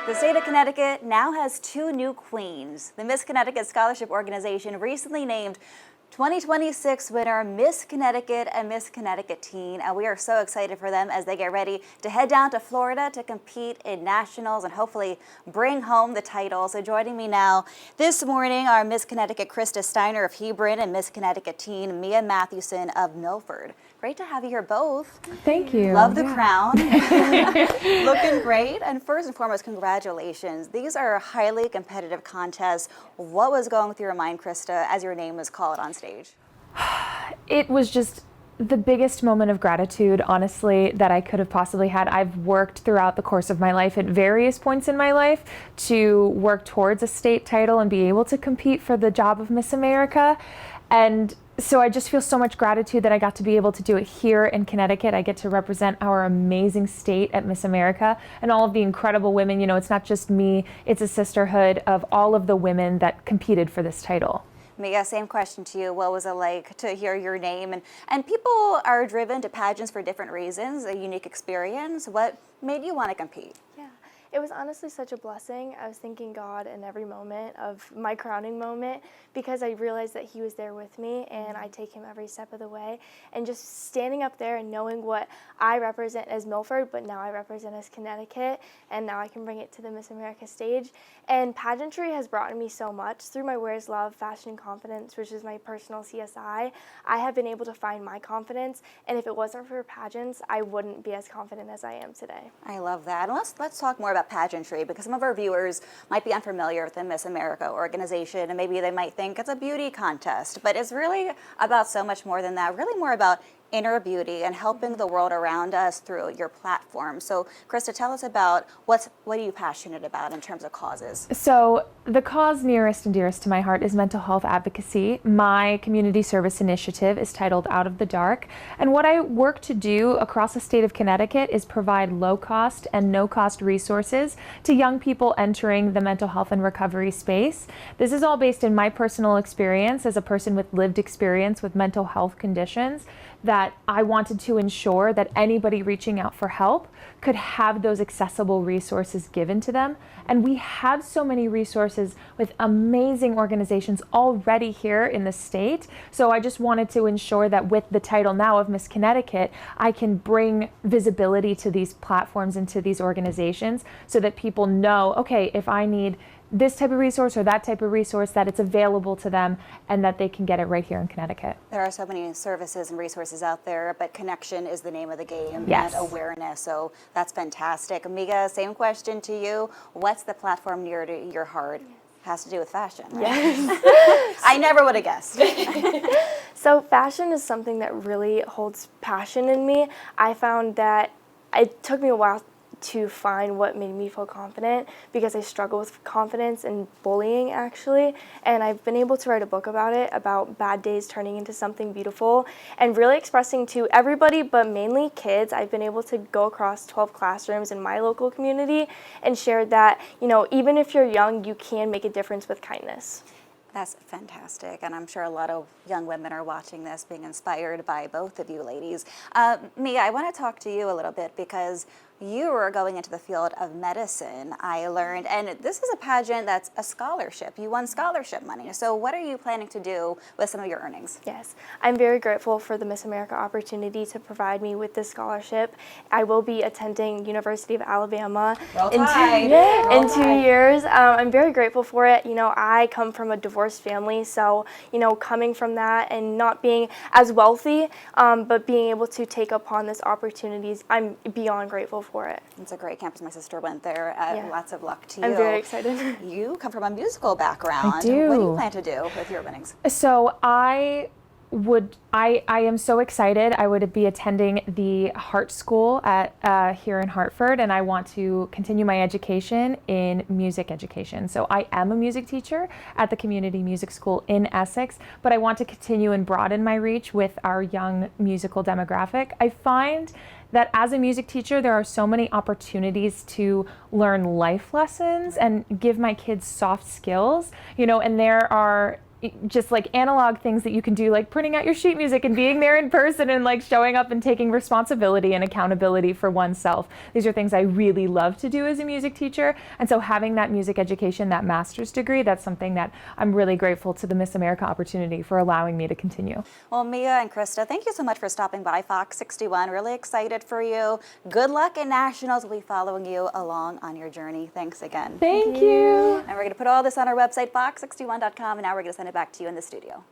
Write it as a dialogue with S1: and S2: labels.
S1: The state of Connecticut now has two new queens. The Miss Connecticut Scholarship Organization recently named 2026 winner Miss Connecticut and Miss Connecticut Teen, and we are so excited for them as they get ready to head down to Florida to compete in nationals and hopefully bring home the title. So joining me now this morning are Miss Connecticut Christa Steiner of Hebron and Miss Connecticut Teen Mia Mathewson of Milford. Great to have you here both.
S2: Thank you.
S1: Love the crown. Looking great. And first and foremost, congratulations. These are highly competitive contests. What was going through your mind, Christa, as your name was called on stage?
S2: It was just the biggest moment of gratitude, honestly, that I could have possibly had. I've worked throughout the course of my life at various points in my life to work towards a state title and be able to compete for the job of Miss America. And so I just feel so much gratitude that I got to be able to do it here in Connecticut. I get to represent our amazing state at Miss America and all of the incredible women. You know, it's not just me, it's a sisterhood of all of the women that competed for this title.
S1: Mia, same question to you. What was it like to hear your name? And people are driven to pageants for different reasons, a unique experience. What made you want to compete?
S3: Yeah, it was honestly such a blessing. I was thanking God in every moment of my crowning moment because I realized that He was there with me and I take Him every step of the way. And just standing up there and knowing what I represent as Milford, but now I represent as Connecticut, and now I can bring it to the Miss America stage. And pageantry has brought me so much. Through my Where's Love, Fashion and Confidence, which is my personal CSI, I have been able to find my confidence. And if it wasn't for pageants, I wouldn't be as confident as I am today.
S1: I love that. And let's talk more about pageantry, because some of our viewers might be unfamiliar with the Miss America organization, and maybe they might think it's a beauty contest, but it's really about so much more than that, really more about inner beauty and helping the world around us through your platform. So Christa, tell us about what are you passionate about in terms of causes?
S2: So the cause nearest and dearest to my heart is mental health advocacy. My community service initiative is titled Out of the Dark. And what I work to do across the state of Connecticut is provide low cost and no cost resources to young people entering the mental health and recovery space. This is all based in my personal experience as a person with lived experience with mental health conditions, that I wanted to ensure that anybody reaching out for help could have those accessible resources given to them. And we have so many resources with amazing organizations already here in the state. So I just wanted to ensure that with the title now of Miss Connecticut, I can bring visibility to these platforms and to these organizations so that people know, okay, if I need this type of resource or that type of resource, that it's available to them and that they can get it right here in Connecticut.
S1: There are so many services and resources out there, but connection is the name of the game.
S2: Yes.
S1: And awareness, so that's fantastic. Mia, same question to you. What's the platform near to your heart? Has to do with fashion, right?
S3: Yes.
S1: I never would have guessed.
S3: So fashion is something that really holds passion in me. I found that it took me a while to find what made me feel confident because I struggle with confidence and bullying actually, and I've been able to write a book about it, about bad days turning into something beautiful and really expressing to everybody but mainly kids. I've been able to go across 12 classrooms in my local community and share that, you know, even if you're young, you can make a difference with kindness.
S1: That's fantastic, and I'm sure a lot of young women are watching this being inspired by both of you ladies. Mia, I want to talk to you a little bit because you were going into the field of medicine, I learned, and this is a pageant that's a scholarship. You won scholarship money, so what are you planning to do with some of your earnings?
S3: Yes, I'm very grateful for the Miss America opportunity to provide me with this scholarship. I will be attending University of Alabama in 2 years. I'm very grateful for it. You know, I come from a divorced family, so, you know, coming from that and not being as wealthy, but being able to take upon this opportunities, I'm beyond grateful for it.
S1: It's a great campus. My sister went there. Lots of luck to you.
S3: I'm very excited.
S1: You come from a musical background.
S2: I do.
S1: What do you plan to do with your winnings?
S2: So I am so excited. I would be attending the Hart School at here in Hartford, and I want to continue my education in music education. So I am a music teacher at the Community Music School in Essex, but I want to continue and broaden my reach with our young musical demographic. I find that as a music teacher, there are so many opportunities to learn life lessons and give my kids soft skills, you know, and there are just like analog things that you can do, like printing out your sheet music and being there in person and like showing up and taking responsibility and accountability for oneself. These are things I really love to do as a music teacher. And so having that music education, that master's degree, that's something that I'm really grateful to the Miss America opportunity for allowing me to continue.
S1: Well, Mia and Christa, thank you so much for stopping by Fox 61. Really excited for you. Good luck in nationals. We'll be following you along on your journey. Thanks again.
S2: Thank you.
S1: And we're going to put all this on our website, fox61.com, and now we're going to send it back to you in the studio.